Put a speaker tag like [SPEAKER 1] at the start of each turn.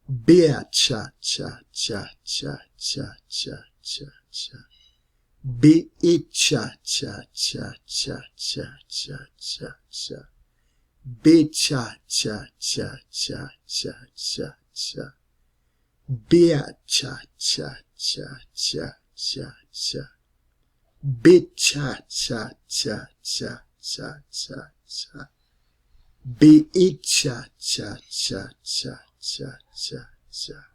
[SPEAKER 1] Be-cha-cha-cha-cha-cha-cha-cha. Be-cha-cha-cha-cha-cha-cha-cha. Be-cha-cha-cha-cha-cha-cha. Be-cha-cha-cha-cha-cha. Be-cha-cha-cha-cha-cha-cha. Be-cha-cha-cha-cha-cha-cha.